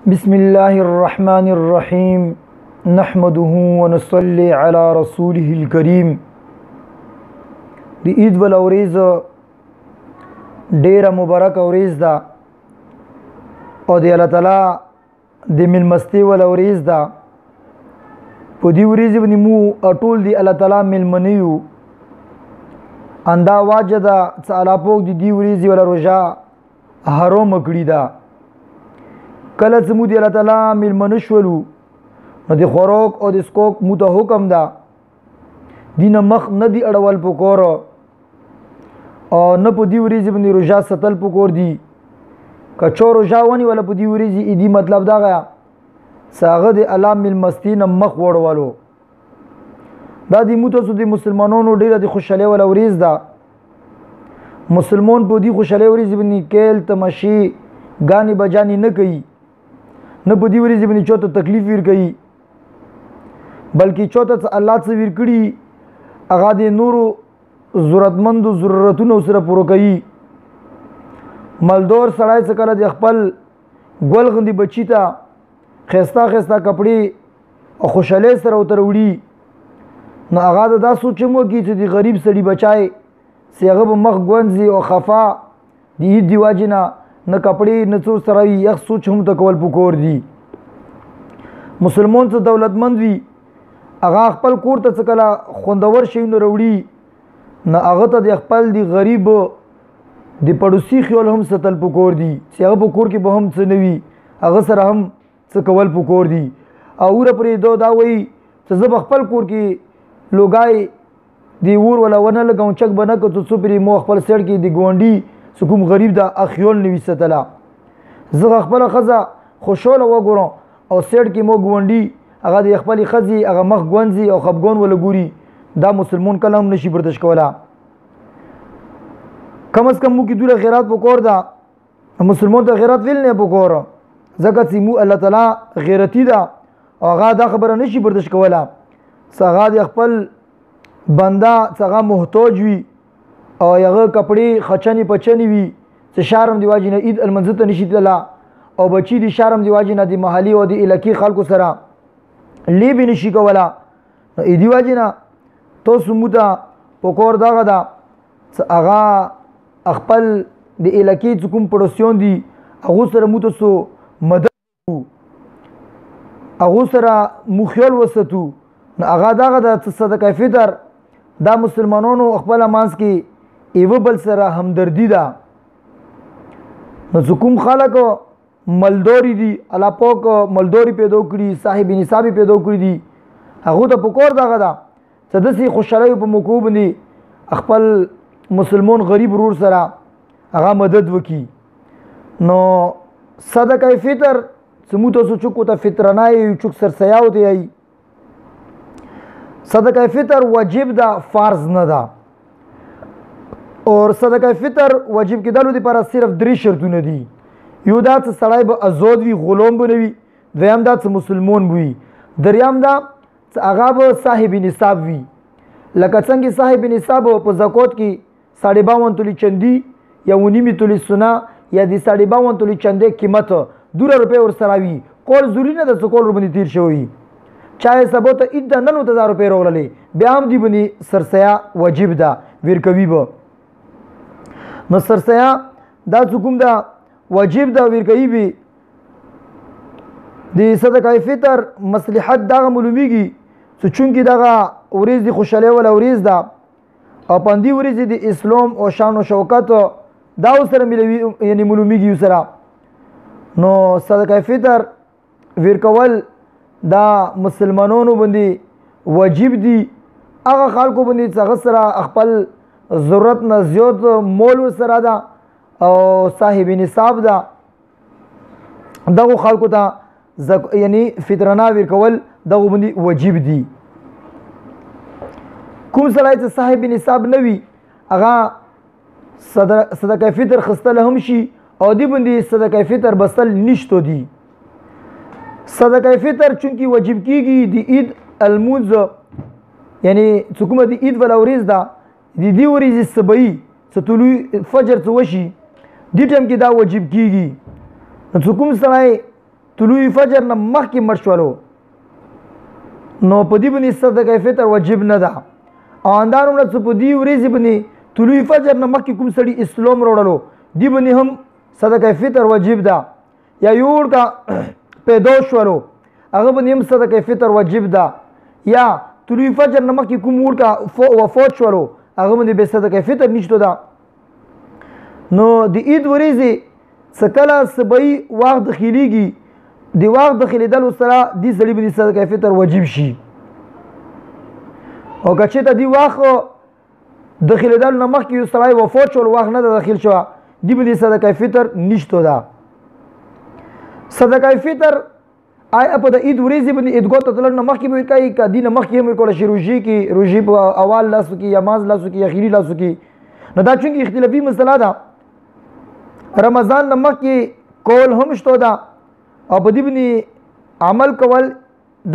بسم الله الرحمن الرحيم نحمده ونصلي على رسوله الكريم. دی عید ول اوریز ډیره مبارک اوریز ده او دی الله تعالی د ملمستي ول اوریز ده. په دی ورځ باندې مو ټول دی الله تعالی ملمنیو اندا واجدا تعالی پوک دی ورځ ول روزه حرام کړی ده. کله چې مو دی الله تعالی ملمن شولو نو د خوراک او د سکوک مو ته حکم ده دین مخ نه دی اړول پکور او نه په دی ورځ باندې روزه ستل پکور دی کچو روزه ونی ولا په دی ورځ دی مطلب دا غیا ساغه د الله ملمستین مخ وړولو دا دی مو ته د مسلمانانو ډیره د خوشاله ولا ورځ ده. مسلمان په دی خوشاله ورځ باندې کېل تمشي غانی بجانی نه کوي نه په دی ورځ باندې چوته تکلیف ور کوي بلکې چوته الله څخه ور کړي هغه د نورو ضرورتمند ضرورتونو سره پوره کوي. مالدور سړی څخه کله د خپل ګل غندي بچی ته خستا خستا کپڑے او خوشاله سره وتروړي نو هغه دا سوچمو کی چې د غریب سړي بچای سیغه به مخ ګونځي او خفا دی واجنه نه کپڑے نه څو سره یخ سوچ هم تکول پکور دی. مسلمان څه دولتمند وي هغه خپل کور ته څه کله خوندور شي نو وروړي نه هغه ته د خپل دی غریب د پړوسی خیال هم ستل پکور دی چې هغه په کور کې به هم څه نوي هغه سره هم څه کول پکور دی. او ور پرې دا وای چې زه خپل کور کې لوګای دی ور ولا ونه لګون چک بنه کو څو پرې مو خپل سړ کې دی ګونډي سکوم غریب دا اخیول نوي ستلا زه خپل خزه خوشاله وګورم او سړ کې مو ګونډي هغه د خپل خزي هغه مخ ګونځي او خپګون ولا ګوري دا مسلمان کلام نشي برداشت کولا. کم از کم مو کې دوله غیرت وکور دا مسلمان ته غیرت ویل نه وکور ځکه چې مو الله تعالی غیرتی دا هغه دا خبره نشي برداشت کولا. څنګه د خپل بندا څنګه محتاج وي او هغه کپڑے خچنی پچنی وي چې شرم دی واجی نه عید المنزل ته نشي تلا او بچی دی شرم دی واجی نه دی محلي او دی الکی خلکو سره لی به نشي کولا دی واجی نه تو سموتا پکور داغه دا هغه خپل د الکی کوم پروسیون دی هغه سره مو تاسو مدد هغه سره مخیل وساتو هغه داغه د صدقه فطر دا مسلمانانو خپل مانس کې ایو بل سره همدردی ده. نو کوم خلک ملدوري دي الله پاک ملدوري پیدا کړی صاحب نصاب پیدا کړی دي هغه ته پکور دغه ده چې دسي خوشاله په موکو باندې خپل مسلمان غریب ورور سره هغه مدد وکي. نو صدقه فطر سموتو سوچو ته فطرنای چوک سر سیاو دی ای صدقه فطر واجب ده فرض نه ده اور صدقه فطر واجب کېدلو لپاره صرف 3 شرطونه دي. یو دا چې سړی به آزاد وي غلام به نه وي دویم دا چې مسلمان وي دریم دا چې هغه به صاحب نصاب وي لکه څنګه صاحب نصاب په زکات کې 52 تولی چندي یا 19 تولی سنا یا د 52 تولی چندې قیمت 2 روپے ور سره وي کول ضروري نه د سکول باندې تیر شوی چاہے سبو ته اید 9000 روپے ورولې بیا هم دی باندې سرسیا واجب ده ورکوي به نو سرسیا دا حکم دا واجب دا ورکوي به د صدقه فطر مصلحت دا معلومیږي چې چونکی دا ورځ دی خوشاله ولا ورځ دا او پاندی ورځ دی اسلام او شان او شوکت دا سره ملوي یعنی معلومیږي سره نو صدقه فطر ورکول دا مسلمانانو باندې واجب دي هغه خلکو باندې څنګه سره خپل ضرورت نه زیات مول سره ده او صاحب نصاب ده دغه خلکو ته یعنی فطرنا ورکول دغه باندې واجب دي. کوم سړی چې صاحب نصاب نه وي هغه صدقه فطر خستل هم شي او دی باندې صدقه فطر بسل نشته دي. صدقه فطر چونکی واجب کیږي د عید الموز یعنی څوک د عید ولا ورځ ده د دې ورځې سبعي ستولو فجر څه وشي دې ټیم کې دا واجب کیږي. څوک سړی طلوع فجر نه مخکې مړ شولو نو په دې باندې صدقه فطر واجب نه ده. او اندارونه چې په دې ورځې باندې طلوع فجر نه مخکې کوم سړي اسلام راوړلو دې باندې هم صدقه فطر واجب ده. یا یو ورته پیدا شولو هغه باندې هم صدقه فطر واجب ده. یا طلوع فجر نه مخکې کوم ورته وفات شولو هغه باندې به صدقه فطر نشته ده. نو د عید ورځې څه کله صبحي وخت دخیلیږي د وخت دخیلیدلو سره دې سړي باندې صدقه فطر واجب شي. او که چېرته دې وخت دخیلیدلو نه مخکې یو سړی وفات شول وخت نه ده داخل شوه دې باندې صدقه فطر نشته ده. صدقه فطر آیا په د عید ورځې باندې عیدګاه ته تلل نه مخکې به ورکوي که دې نه مخکې هم ورکولی شي روژې کې روژې په اول لاسو کې یا ماز لاسو کې یا اخري لاسو کې. نو دا چونکې اختلافي مسله ده رمضان نه مخکې کول هم شته ده او په دې باندې عمل کول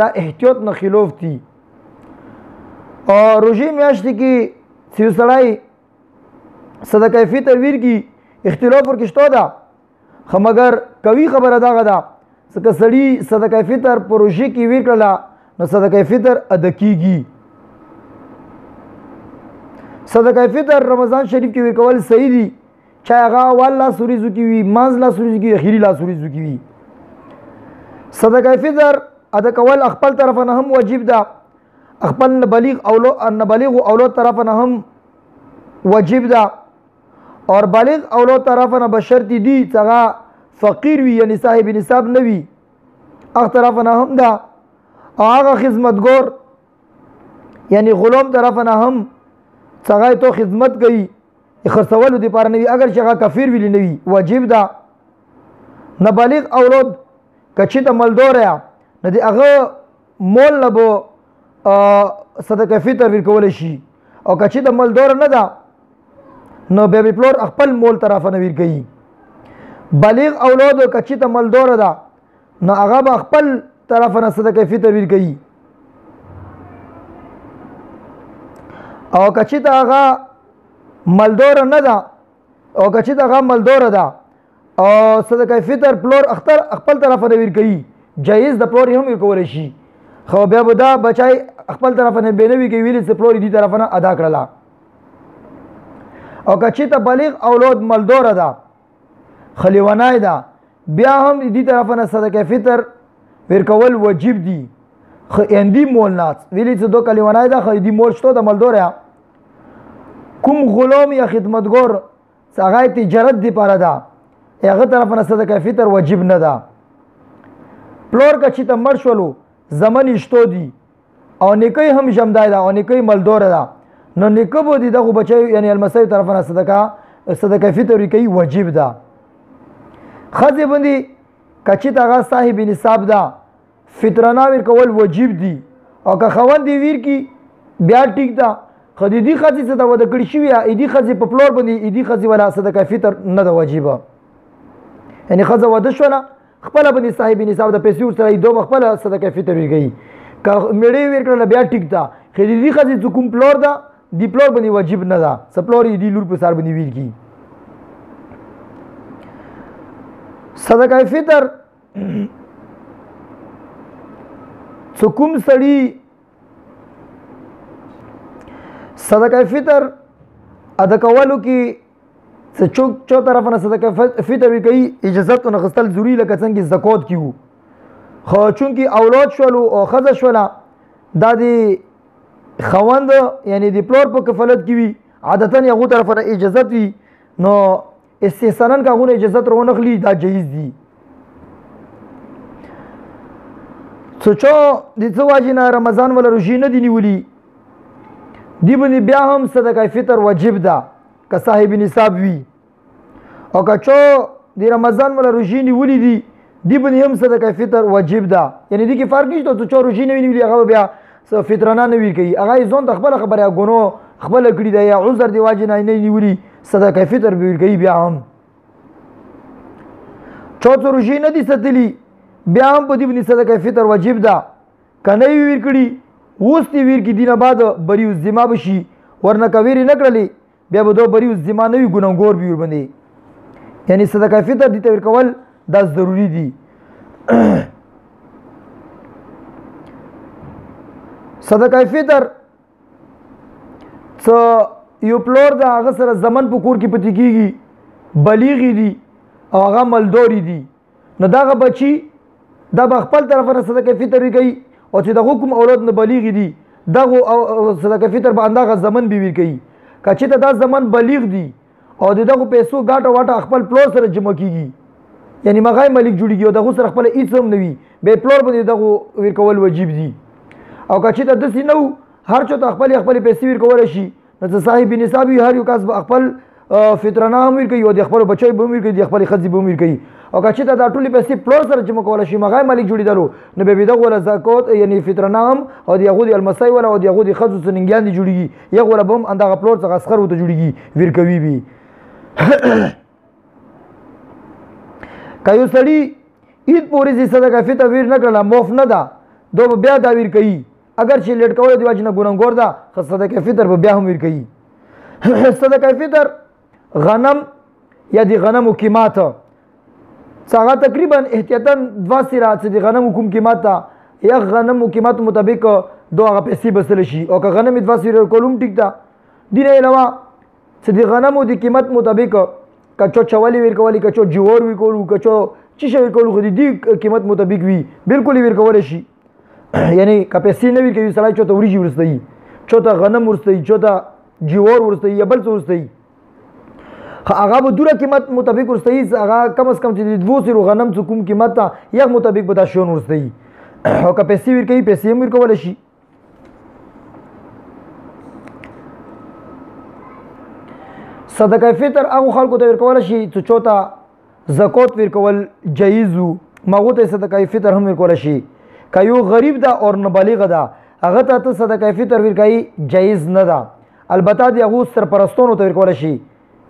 دا احتیاط نه خلاف دي. او روژې میاشتې کې چې یو سړی صدقه فطر ورکړي اختلاف ورکې شته ده خو مګر قوي خبره دغه ده که سړي صدقه فطر په روژې کې ورکړله نو صدقه فطر ادا کیږي. صدقه فطر رمضان شریف کې ورکول صحیح دي چا هغه اول لاس ورځو کې وي منځ لاس ورځو کې وي اخري لاس ورځو کې وي. صدقه فطر ادا کول خپل طرف نه هم واجب ده خپل بالغ اولاد طرف نه هم واجب ده. اور بالغ اولاد طرف نه بشرط دي چې هغه فقیر وي یعنی صاحب نصاب نه وي هغه طرف نه هم ده. او هغه خدمتګار یعنی غلام طرف نه هم چې هغه تو خدمت کوي خرڅولو دپاره نه وي اگر چې هغه کافر ویلی نه وي واجب ده. نابالغ اولاد که چېرته مالدار یا نو د هغه مول نه به صدقه فطر ورکولی شي او که چېرته مالدار نه ده نو بیا به پلار خپل مول طرفه نه ورکوي. بالغ اولاد که چېرته مالدار ده نو هغه به خپل طرفه نه صدقه فطر ورکوي. او که چېرته هغه مالدار نه ده او که چېرته هغه مالدار ده او صدقه فطر پلور خپل طرفه نه ورکوي جایز د پلور هم ورکولی شي خو بیا به دا بچای خپل طرفه نه بې نه وي کوي ویلې چې پلور دې طرفه نه ادا کړله. او که چېرته بالغ اولاد مالداره ده خلیونای ده بیا هم دې طرفه نه صدقه فطر ورکول واجب دي. خو اندي مولنا ویلې چې دو کلیونای ده خو دې مول شته د مالداره کوم غلام یا خدمتګار چې هغه تجارت دپاره ده هغه طرف نه صدقه فطر واجب نه ده. پلور که چېرته مړ شولو زمن شتو دي او نیکۍ هم جمدای ده او نیکۍ مالداره ده نو نیکه به د دغو بچیو یعنی المسیو طرف نه صدقه فطر ورکوي واجب ده. ښځې باندې که چېرته هغه صاحب نصاب ده فطرانه ورکول واجب دي او که خاوند یې ورکړي بیا ټیک ده خو د دې ښځې څه ده واده کړي شوي د دې ښځې په پلور باندې دې ښځې والا صدقه فطر نه ده واجبه. یعنی ښځه واده شوله خپله باندې صاحب نصاب د پیسې ورسره دو به خپله صدقه فطر ورکوي که میړه یې ورکړله بیا ټیک ده خو د دې ښځې چې کوم پلور ده دې پلور باندې واجب نه ده څه پلور یې دې لور په سر باندې ورکړي. صدقه فطر څه کوم سړي صدقه فطر ادا کولو کې څه چو طرف نه صدقه فطر ورکوي اجازت ونه اخیستل ضروري لکه څنګه زکات کې وو خو چونکې اولاد شولو او ښځه شوله دا د خوند یعنی د پلور په کفالت کې وي عادتا هغو طرف نه اجازت وي نو استحسانا که هغونه اجازت را ونخلي دا جایز دي. څه چا د څه واجې نه رمضان ولا روژې نه دي نیولي دی باندې بیا هم صدقه فطر واجب ده که صاحب نصاب وي او که چا د رمضان ولا روژې نیولي دي دی باندې هم صدقه فطر واجب ده. یعنی دې کې فرق نشته چې چا روژې نه وي نیولي هغه بیا فطرانه نه ورکوي هغه یې ځان ته خپله خبره ګناه خپله کړي ده یا عذر د واجې نه نیولي صدقه فطر به ورکوي. بیا هم چا څه روژې نه دي ساتلي بیا هم په دې باندې صدقه فطر واجب ده که نه یې ورکړي اوس دې ورکړي دې نه بعد بری الذمه به شي ورنه که ویرې نه کړلې بیا به دو بری الذمه نه وي ګناهګار به ورباندې. یعنی صدقه فطر دې ته ورکول دا ضروري دي. صدقه فطر څه یو پلور د هغه سره زمن په کور کې پتی کیږي بلیغي دي او هغه مالدوري دي نو دغه بچي دا به خپل طرف نه صدقه فطر کوي او چې د حکم اولاد نه بلیغ دي دغه صدقه فطر باندې غ زمن به وی کوي کچې ته دا زمن بلیغ دي او دغه پیسو ګاټه واټه خپل پلور سره جمع کیږي یعنی مغای ملک جوړیږي او دغه سره خپل هیڅ هم نه وي به پلور باندې دغه ور کول واجب دي او کچې ته دسی نو هر چا ته خپل پیسې ور کول شي نو صاحب نصاب هر یو کس خپل فطرانه هم ور کوي او د خپل بچي به ور کوي د خپل خځې به ور کوي او کچې ته دا ټولې پیسې پلور سره جمع کول شي مغای ملک جوړیدلو نو به دغه ولا زکات یعنی فطرانه هم او د یهودي المسای ولا او د یهودي خځو سننګیان دي جوړیږي یو ولا بم اندغه پلور څخه اسخر وته جوړیږي ور کوي وي کایو سړی عید پورې صدقه فطر ور نه کړل موف نه ده دو بیا دا ور کوي اگر چې لیټ کول دی واجنه ګورنګور ده خو صدقه فطر به بیا هم ور کوي صدقه فطر غنم یا دی غنم قیمت څنګه تقریبا احتیاطاً 2 سره چې دی غنم حکم قیمت یا غنم قیمت مطابق دوه پیسې بسل شي او که غنم 2 سره کولم ټیک ده دینه علاوه چې دی غنم دی قیمت مطابق کچو چوالی ور کولی کچو جوور ور کولو کچو چیشه ور کولو خو دی قیمت مطابق وي بالکل ور کول شي یعنی که پیسې نه ور کوي سړی چوته وریجی ورستي چوته غنم ورستي چوته جوور ورستي یا بل څه ورستي هغه به دوره قیمت مطابق ورستي هغه کم از کم چې 200 غنم څه کوم قیمت ته یو مطابق به دا شون ورستي او که پیسې ور کوي پیسې هم ور کول شي صدقه فطر هغه خلکو ته ور کول شي چې چوته زکات ور کول جایز وو مغه ته صدقه فطر هم ور کول شي کایو غریب ده او نه بالغ ده هغه ته صدقه فطر ور کوي جایز نه ده البته دی هغه سرپرستونو ته ور کول شي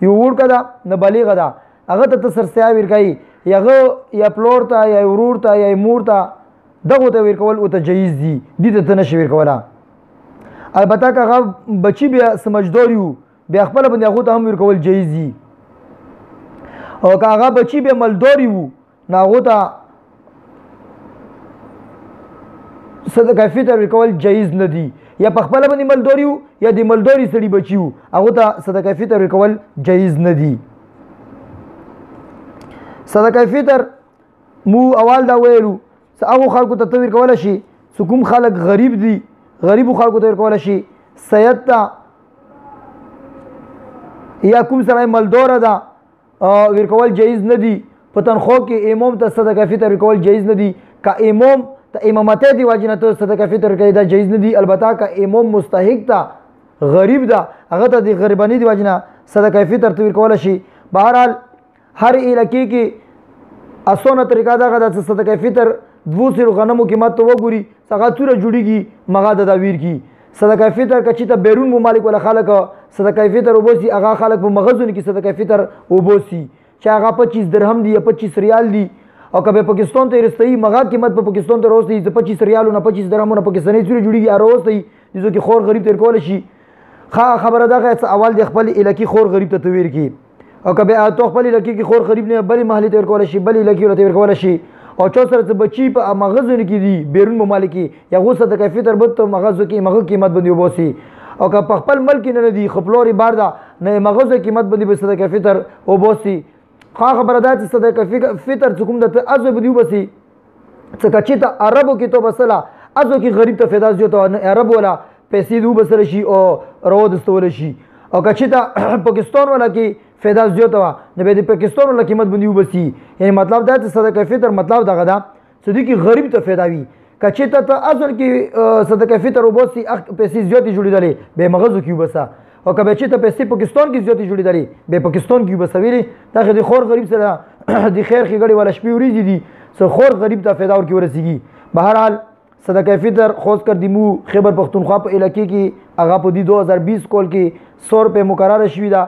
یو ورکه ده نه بالغ ده هغه ته سرسیا ور کوي یغه یا پلور ته یا ورور ته یا مور ته دغه ته ور کول او ته جایز دي دي ته نشي ور کوله البته هغه بچي بیا سمجداري بیا خپل باندې هغه ته هم ور کول جایز دي او که هغه بچي به مالداري وو ناغه ته صدقه فطر ور کول جایز نه دي یا په خپل باندې مالداري وو یا د مالداري سړي بچي وو هغه ته صدقه فطر ور کول جایز نه دي صدقه فطر مو اول دا ویلو هغه خلکو ته ور کول شي کوم خلک غریب دي غریب خلکو ته ور کول شي سید ته یا کوم سره مالدار ده ور کول جایز نه دي په تنخوا کې امام ته صدقه فطر ور کول جایز نه دي که امام ته امامت دی واجنه ته صدقه فطر کوي دا جایز نه دي البته که امام مستحق ته غریب ده هغه ته د غریبانی دی واجنه صدقه فطر ور کول شي بهرحال هر علاقې کې اسونه طریقه دا غدا صدقه فطر 200 غنمو قیمت تو وګوري څنګه توره جوړیږي مغه د ویر کی صدقه فطر کچې ته بیرون ممالک ولا خلک صدقه فطر وبوسي هغه خلک په مغزونه کې صدقه فطر وبوسي چې هغه 25 درهم دي یا 25 ریال دي او کبه پاکستان ته رسېږي مغه قیمت په پاکستان ته روستي 25 ریالو نه 25 درهمونه پاکستاني چوري جوړیږي اروستي چې کې خور غریب تر کول شي خبره دا اول د خپل الکی خور غریب ته تویر کی او کبه تو خپل الکی کې خور غریب نه بلی محلي تر کول شي بلی الکی ته کول شي او چا سره بچي په مغزونه کې دي بیرون ممالک یا غو صدقه فطر بت مغزو کې مغه قیمت باندې وبوسي او که په خپل ملک نه دي خپلوري بار دا نه مغزو قیمت باندې صدقه فطر وبوسي خبره ده چې صدقه فطر کوم د ازو بدیو بسي څه کچې ته عربو کې تو بسلا ازو کې غریب ته فدا جو ته عرب ولا پیسې دو بسل شي او رو دستول شي او کچې ته پاکستان ولا کې فدا جو ته نه به د پاکستان ولا قیمت باندې وبسي یعنی مطلب دا چې صدقه فطر مطلب دا غدا چې د غریب ته فدا وي کچې ته ازو کې صدقه فطر وبسي پیسې زیاتې جوړېدلې به مغزو کې وبسا او کبه چې ته پیسې پاکستان کې زیاتې جوړېدلې به پاکستان کې وبسوي دا د خور غریب سره د خیر خېګړې ولا شپې وريږي دي څو خور غریب ته فدا ور کې ورسیږي بهرحال صدقه فطر خوش کر دیمو خیبر پختونخوا په علاقې کې هغه په 2020 کال کې 100 روپے مقرره شوې ده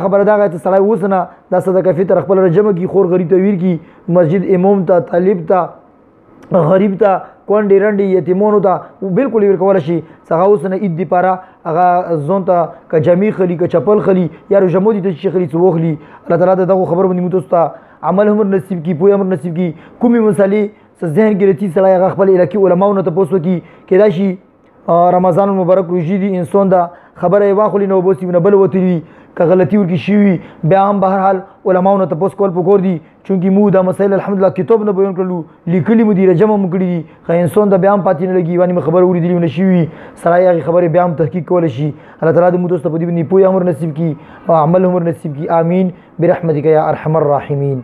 خبره دا غته سړی وسنه د صدقه فطر خپل رجمه کې خور غریب ته ویر کی مسجد امام ته طالب ته غریب ته کونډې رنډې یتیمونو ته بالکل ور کول شي څنګه وسنه عید دی پاره هغه ځون ته ک جمی خلی ک چپل خلی یا رجمو دي ته شي خلی څوخلی الله تعالی دغه خبر باندې متوستا عمل هم نصیب کی پوی هم نصیب کی کومي مسالې ذهن کې رتی سړی هغه خپل علاقې علماو نه تپوس وکړي کېدای شي رمضان المبارک روژې دي انسان دا خبره یې واخلي نه وباسي نه بل وتلی وي که غلطي ورکې شوي بیا هم بهرحال علماو نه تپوس کول پکار دي چونکې موږ دا مسایل الحمدلله کتاب نه بیان کړلو لیکلي مو دي جمع مو کړي دي که انسان دا بیا هم پاتې نه لګي باندې خبره اورېدلي نه شوي سړی هغې خبرې بیا هم تحقیق کولی شي الله تعالی دې موږ تاسو ته په دې باندې پوهې عمر نصیب کړي او عمل عمر نصیب کړي آمین برحمتک یا ارحم الراحمین